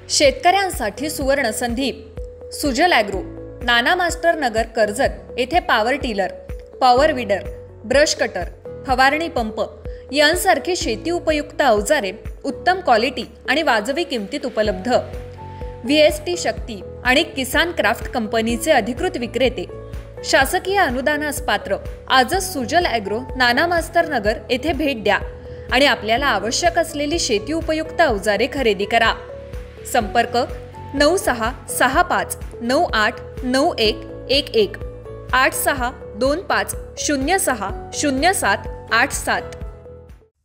शेतकऱ्यांसाठी सुवर्ण संधी. सुजल ॲग्रो, नाना मास्टर नगर, कर्जत येथे power tiller, power weeder, brush cutter, फवारणी पंप यांसारखी शेती उपयुक्त अवजारे उत्तम क्वालिटी आणि वाजवी किमतीत उपलब्ध. VST शक्ती आणि किसान क्राफ्ट कंपनीचे अधिकृत विक्रेते. शासकीय अनुदानास पात्र. आजच सुजल ॲग्रो, नाना मास्टर नगर येथे भेट द्या आणि आपल्याला आवश्यक असलेली शेती उपयुक्त अवजारे खरेदी करा. संपर्क 9665989111 8625060787.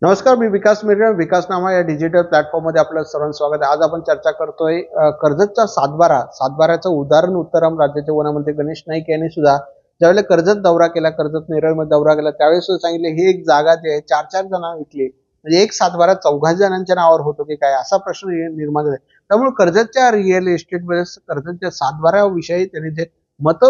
नमस्कार, मी विकास मिरगे. विकासनामा या डिजिटल प्लॅटफॉर्म मध्ये आपलं सर्वांचं स्वागत आहे. आज आपण चर्चा करतोय कर्जतचा सातबाराचं उदाहरण. उत्तराम राज्याचे वनमंत्री गणेश नाईक यांनी सुद्धा ज्यावेळेला कर्जत दौरा केला, कर्जत नेरळमध्ये दौरा केला, त्यावेळेस सुद्धा सांगितले ही एक जागा जी आहे 4-4 जणांना विकली, म्हणजे एक सातबारा 4 जणांच्या नावावर होतो की काय, असा प्रश्न निर्माण झाला. त्यामुळे कर्जतच्या रिअल इस्टेटमध्ये कर्जतच्या सातबारा विषयी त्यांनी जे मत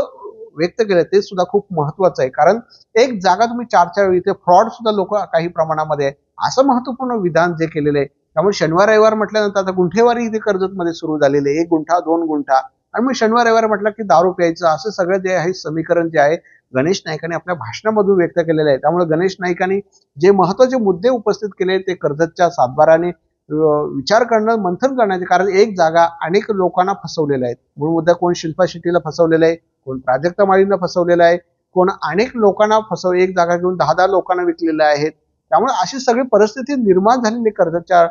व्यक्त केले ते सुद्धा खूप महत्वाचं आहे. कारण एक जागा तुम्ही 4-4 इथे फ्रॉड सुद्धा लोक काही प्रमाणामध्ये आहे, असं महत्वपूर्ण विधान जे केलेलं आहे. त्यामुळे शनिवार रविवार म्हटल्यानंतर आता गुंठेवारी इथे कर्जतमध्ये सुरू झालेले, 1 गुंठा 2 गुंठा, आणि मग शनिवार रविवार म्हटलं की दारू प्यायचं, असं सगळं जे आहे समीकरण जे आहे गणेश नाईकांनी आपल्या भाषणामधून व्यक्त केलेलं आहे. त्यामुळे गणेश नाईकांनी जे महत्वाचे मुद्दे उपस्थित केले ते कर्जतच्या सातबाराने विचार करणं, मंथन करण्याचे. कारण एक जागा अनेक लोकांना फसवलेला आहे. मूळ मुद्दा कोण शिल्पा शेट्टीला फसवलेला आहे, कोण प्राजक्ता माळींना फसवलेला आहे, कोण अनेक लोकांना एक जागा घेऊन 10-10 लोकांना विकलेल्या आहेत. त्यामुळे अशी सगळी परिस्थिती निर्माण झालेली कर्जतच्या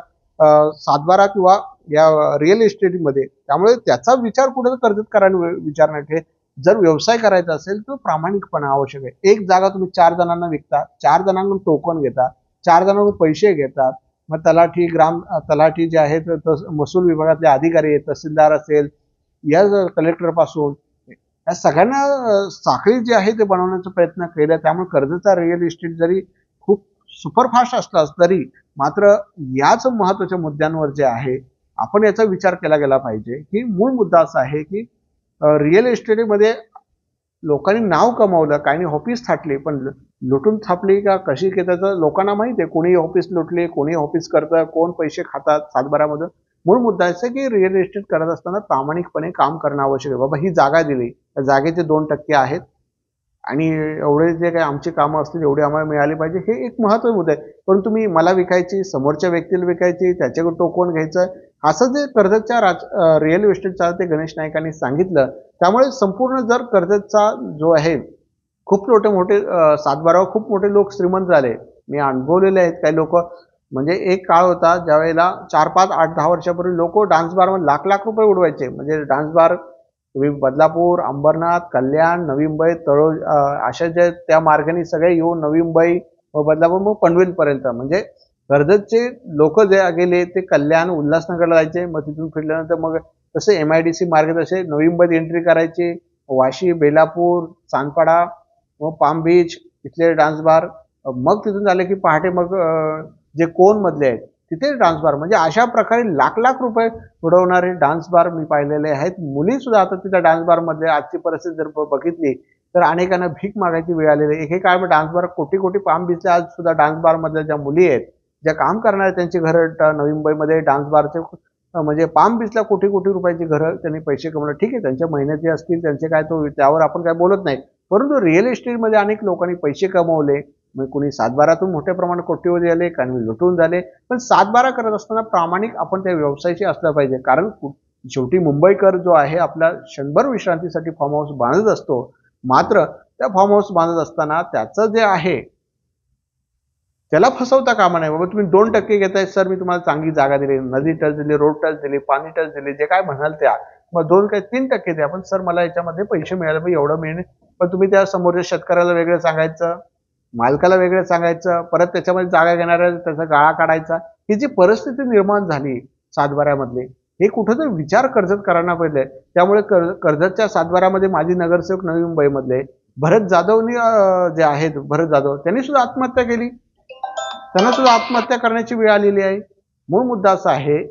सातबारा किंवा या रिअल इस्टेटमध्ये. त्यामुळे त्याचा विचार कुठे कर्जतकरांनी विचारण्याचे. जर व्यवसाय करायचा असेल तर प्रामाणिकपणा आवश्यक आहे. एक जागा तुम्ही 4 जणांना विकता, 4 जणांकडून टोकन घेता, 4 जणांकडून पैसे घेतात, मग तलाठी जे आहेत, महसूल विभागातले अधिकारी आहेत, तहसीलदार असेल, या कलेक्टर पासून या सगळ्यांना साखळी जी आहे ते बनवण्याचा प्रयत्न केला. त्यामुळे कर्जतचा रिअल इस्टेट जरी खूप सुपरफास्ट असला तरी मात्र याच महत्वाच्या मुद्द्यांवर जे आहे आपण याचा विचार केला गेला पाहिजे. की मूळ मुद्दा असा आहे की रिअल इस्टेटमध्ये लोकांनी नाव कमावलं, काही ऑफिस थाटली, पण लुटून थापली का कशी की त्याचं लोकांना माहिती आहे. कोणी ऑफिस लुटले, कोणी ऑफिस करतं, कोण पैसे खातात सातबारामध्ये. मूळ मुद्दा असा की रिअल इस्टेट करत असताना प्रामाणिकपणे काम करणं आवश्यक आहे. बाबा ही जागा दिली, त्या जागेचे 2% आहेत आणि एवढे जे काही आमची कामं असतील एवढे आम्हाला मिळाली पाहिजे, हे एक महत्त्वाचा मुद्दा आहे. पण तुम्ही मला विकायची, समोरच्या व्यक्तीला विकायची, त्याच्याकडे टोकन घ्यायचं, असं जे कर्जतच्या रिअल इस्टेटचा ते गणेश नाईकांनी सांगितलं. त्यामुळे संपूर्ण जर कर्जतचा जो आहे खूप मोठे सातबारावर खूप मोठे लोक श्रीमंत झाले. मी अनुभवलेले आहेत. काही लोक म्हणजे एक काळ होता ज्या वेळेला 4-5, 8-10 वर्षापूर्वी लोक डान्स बारमध्ये लाख रुपये उडवायचे. म्हणजे डान्स बार तुम्ही बदलापूर, अंबरनाथ, कल्याण, नवी मुंबई, तळोज अशा जे त्या मार्गाने सगळे येऊन नवी मुंबई व बदलापूर मग पनवेलपर्यंत, म्हणजे कर्जतचे लोक जे गेले ते कल्याण, उल्हासनगरला जायचे, मग तिथून फिरल्यानंतर मग तसे MIDC मार्ग तसे नवी मुंबईत एंट्री करायची, वाशी, बेलापूर, चांदपाडा, मग पाम बीच इथले डान्स बार, मग तिथून झाले की पहाटे मग जे कोण मधले आहेत तिथे डान्स बार. म्हणजे अशा प्रकारे लाख रुपये उडवणारे डान्स बार मी पाहिलेले आहेत. मुली सुद्धा आता तिथं डान्स बार मध्ये आजची परिस्थिती जर बघितली तर अनेकांना भीक मागायची वेळ आलेली आहे. एक काळ डान्स बार कोटी पाम बीचला आज सुद्धा डान्स बार मधल्या ज्या मुली आहेत, ज्या काम करणाऱ्या, त्यांची घरं नवी मुंबईमध्ये डान्स बारचे म्हणजे पाम बीचला कोटी रुपयाची घरं त्यांनी पैसे कमवले. ठीक आहे, त्यांच्या महिन्याचे असतील, त्यांचे काय तो त्यावर आपण काय बोलत नाही. परंतु रिअल इस्टेटमध्ये अनेक लोकांनी पैसे कमवले. मग कोणी सातबारातून मोठ्या प्रमाणात कोटीवर झाले, काही लुटून झाले. पण सातबारा करत असताना प्रामाणिक आपण त्या व्यवसायाशी असलं पाहिजे. कारण शेवटी मुंबईकर जो आहे आपला क्षणभर विश्रांतीसाठी फार्म हाऊस बांधत असतो, मात्र त्या फार्म हाऊस बांधत असताना त्याचं जे आहे त्याला फसवता कामा नाही. बाबा तुम्ही 2% घेताय, सर मी तुम्हाला चांगली जागा दिली, नदी टच दिली, रोड टच दिली, पाणी टच दिली, जे काय म्हणाल त्या, मग 3% द्या, पण सर मला याच्यामध्ये पैसे मिळाले पाहिजे, एवढं मिळणे. पण तुम्ही त्या समोरच्या शेतकऱ्याला वेगळं सांगायचं, मालकाला वेगळं सांगायचं, परत त्याच्यामध्ये जागा घेणाऱ्या त्याचा गाळा काढायचा. ही जी परिस्थिती निर्माण झाली सातबाऱ्यामधली, हे कुठेतरी विचार कर्जतकरांना पडले. त्यामुळे कर्जतच्या सातबाऱ्यामध्ये माजी नगरसेवक नवी मुंबईमधले भरत जाधवनी जे आहेत, भरत जाधव, त्यांनी सुद्धा आत्महत्या केली. त्यांना सुद्धा आत्महत्या करण्याची वेळ आलेली आहे. मूळ मुद्दा असा आहे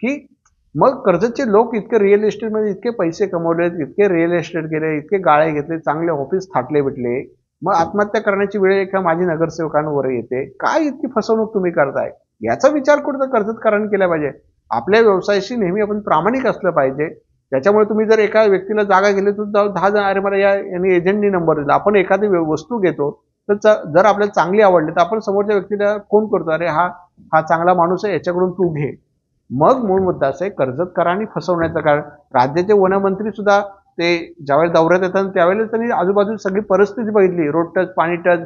की मग कर्जतचे लोक इतके रिअल इस्टेटमध्ये इतके पैसे कमवले, इतके रिअल इस्टेट गेले, इतके गाळे घेतले, चांगले ऑफिस थाटले भेटले, मग आत्महत्या करण्याची वेळ एका माजी नगरसेवकांवर येते. काय इतकी फसवणूक तुम्ही करताय, याचा विचार कुठं कर्जतकरांनी केला पाहिजे. आपल्या व्यवसायाशी नेहमी आपण प्रामाणिक असलं पाहिजे. त्याच्यामुळे तुम्ही जर एका व्यक्तीला जागा गेली तर जाऊ 10 जण, अरे मला यांनी एजंटनी नंबर दिला. आपण एखादी वस्तू घेतो तर जर आपल्याला चांगली आवडली तर आपण समोरच्या व्यक्तीला फोन करतो, अरे हा चांगला माणूस आहे, याच्याकडून तू घे. मग मूळ मुद्दा असा आहे कर्जतकरांनी फसवण्याचं. कारण राज्याचे वनमंत्री सुद्धा ते ज्यावेळेस दौऱ्यात येतात त्यावेळेस त्यांनी आजूबाजूची सगळी परिस्थिती बघितली. रोड टच, पाणी टच,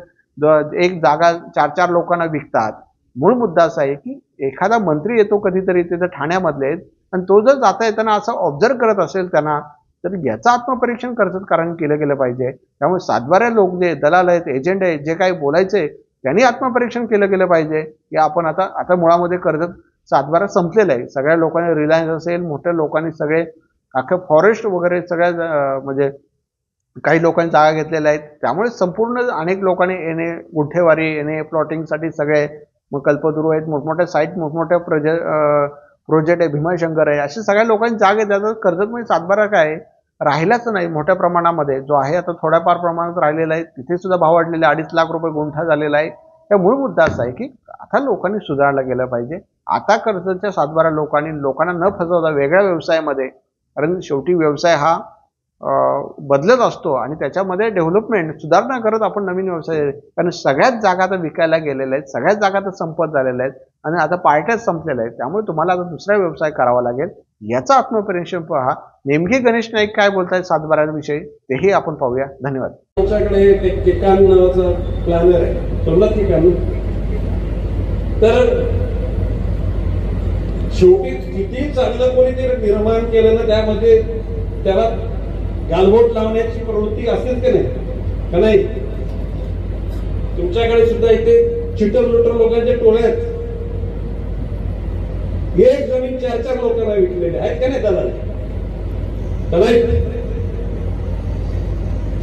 एक जागा 4-4 लोकांना विकतात. मूळ मुद्दा असा आहे की एखादा मंत्री येतो कधीतरी, ते ठाण्यामधले आहेत, आणि तो जर जाता येताना असं ऑब्झर्व करत असेल त्यांना, तर याचं आत्मपरीक्षण कर्जतकरांनी केलं गेलं पाहिजे. त्यामुळे सातबाऱ्या लोक जे दलाल आहेत, एजंट आहेत, जे काही बोलायचे त्यांनी आत्मपरीक्षण केलं गेलं पाहिजे की आपण आता मुळामध्ये कर्जत सातबारा संपलेला आहे. सगळ्या लोकांनी, रिलायन्स असेल, मोठ्या लोकांनी सगळे अख्खं फॉरेस्ट वगैरे सगळ्या म्हणजे काही लोकांनी जागा घेतलेल्या आहेत. त्यामुळे संपूर्ण अनेक लोकांनी येणे, गुंठेवारी येणे, प्लॉटिंगसाठी सगळे, मग कल्पतरू आहेत, मोठमोठ्या साईट, मोठमोठ्या प्रोजेक्ट आहे, भीमाशंकर आहे, अशा सगळ्या लोकांनी जागा घेतात. कर्जतमध्ये सातबारा काय राहिलाच नाही मोठ्या प्रमाणामध्ये, जो आहे आता थोड्याफार प्रमाणात राहिलेला आहे. तिथे सुद्धा भाव वाढलेला आहे, 2.5 लाख रुपये गुंठा झालेला आहे. त्या मूळ मुद्दा असा आहे की आता लोकांनी सुधारला गेलं पाहिजे. आता कर्जतच्या सातबारा लोकांना न फसवता वेगळ्या व्यवसायामध्ये, कारण शेवटी व्यवसाय हा बदलत असतो आणि त्याच्यामध्ये डेव्हलपमेंट, सुधारणा करत आपण नवीन व्यवसाय, कारण सगळ्याच जागा आता विकायला गेलेल्या आहेत, सगळ्याच जागा आता संपत झालेल्या आहेत आणि आता पार्ट्याच संपलेल्या आहेत. त्यामुळे तुम्हाला आता दुसरा व्यवसाय करावा लागेल. याचा आत्मपरीक्षण पहा. नेमके गणेश नाईक काय बोलतायत सातबाऱ्यांविषयी तेही आपण पाहूया. धन्यवाद. आमच्याकडे एक ठिकाण नावाचं प्लॅनर आहे, सोमनाथ ठिकाण. तर शेवटी किती चांगलं कोणी ते निर्माण केलं ना, त्यामध्ये त्याला गालबोट लावण्याची प्रवृत्ती असेल की नाही, का नाही? तुमच्याकडे सुद्धा इथे चिटर लुटर लोकांचे टोळे आहेत. एक जमीन 4-4 लोकांना विकलेले आहेत का नाही? त्याला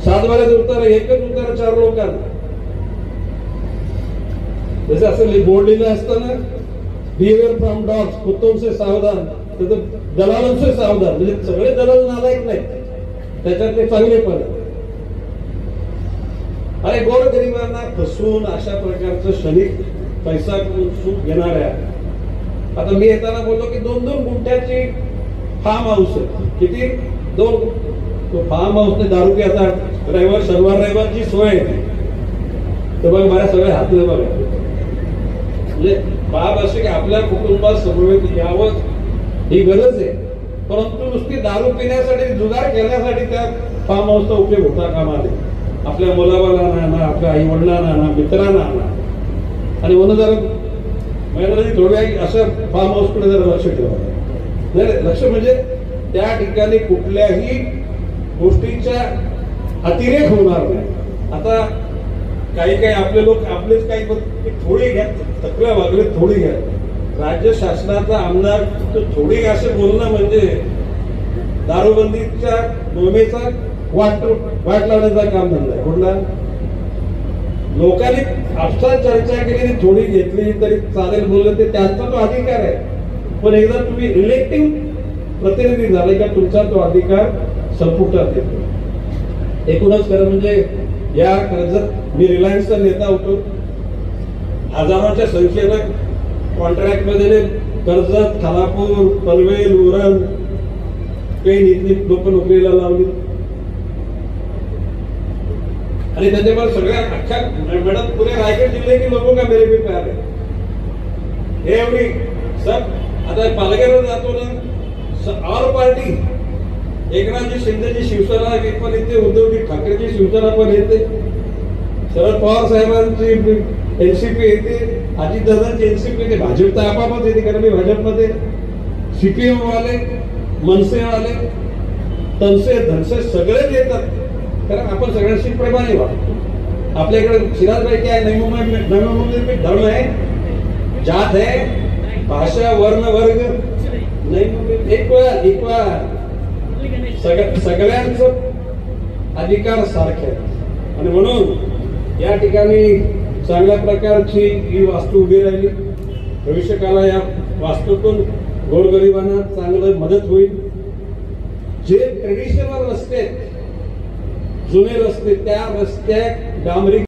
सातबाऱ्याचं उत्तर एकच उत्तर 4 लोकांना. जसं असं बोर्ड लिहिलं असताना, बिहेवियर फ्रॉम डॉग्स, कुत्तों से सावधान, तर दलालों से सावधान. म्हणजे सगळे दलाल नालायक नाही, त्याच्यात ते चांगले पण. अरे गोरगरिबांना फसवून अशा प्रकारचं क्षणिक पैसा सुख घेणाऱ्या, आता मी येताना बोललो की 2-2 गुंठ्याची फार्म हाऊस आहे. किती? 2. फार्म हाऊसने दारू प्याचा शनिवार-रविवारची सोय आहे. तर बघ मला सगळे हातले बघा. म्हणजे बाब असे की आपल्या कुटुंबात समवेत यावं ही गरज आहे, परंतु नुसती दारू पिण्यासाठी, जुगार केल्यासाठी त्या फार्म हाऊसचा उपयोग होता कामा नये. आपल्या मुलाबाळांना आणा, आपल्या आई वडिलांना आणा, मित्रांना आणा. आणि म्हणून जरा महेंद्रजी थोड्या अशा फार्म हाऊसकडे जरा लक्ष ठेवा. नाही, लक्ष म्हणजे त्या ठिकाणी कुठल्याही गोष्टीचा अतिरेक होणार नाही. आता काही आपले लोक आपलेच काही थोडी घ्या, तक्रार वागले थोडी घ्या. राज्य शासनाचा आमदार थोडी असे बोलणं म्हणजे दारूबंदीच्या मोहिमेचा वाट लावण्याचा काम धंदा आहे. कुठला? लोकांनी आपसात चर्चा केली, थोडी घेतली तरी चालेल बोललं, ते त्यांचा तो अधिकार आहे. पण एकदा तुम्ही इलेक्टिव्ह प्रतिनिधी झाले का तुमचा तो अधिकार संपुष्टात येतो. एकूणच खरं म्हणजे या कर्जत, मी रिलायन्सचा नेता होतो. हजारोच्या संख्येनं कॉन्ट्रॅक्ट मध्ये कर्जत, खालापूर, पनवेल, उरण, काही लोक नोकरीला लावली. आणि त्याच्यामुळे सगळ्या अख्ख्या मॅडम पुरे रायगड जिल्हे की लोगों का मेरे भी प्यार है. हे एवढी सब. आता पालघरला जातो ना, ऑल पार्टी, एकनाथजी शिंदेची शिवसेना पण येते, उद्धवजी ठाकरेची शिवसेना पण येते, शरद पवार साहेबांची एनसीपी येते, अजितदादांची एनसीपी येते, भाजप तर आपापच येते, कारण मी भाजपमध्ये. सीपीएम वाले, मनसे वाले, तनसे धनसे सगळेच येतात, कारण आपण सगळ्यांशी प्रेमाने वाटतो. आपल्याकडे सिराजभाई काय नवी मुंबई धर्म आहे, जात है, भाषा, वर्ण, वर्ग नाही, इक्वल सगळ्यांचं अधिकार सारखे आहेत. आणि म्हणून या ठिकाणी चांगल्या प्रकारची ही वास्तू उभी राहिली. भविष्यकाला या वास्तूतून गोरगरिबांना चांगलं मदत होईल. जे ट्रेडिशनल रस्ते, जुने रस्ते, त्या रस्त्यात डांबरी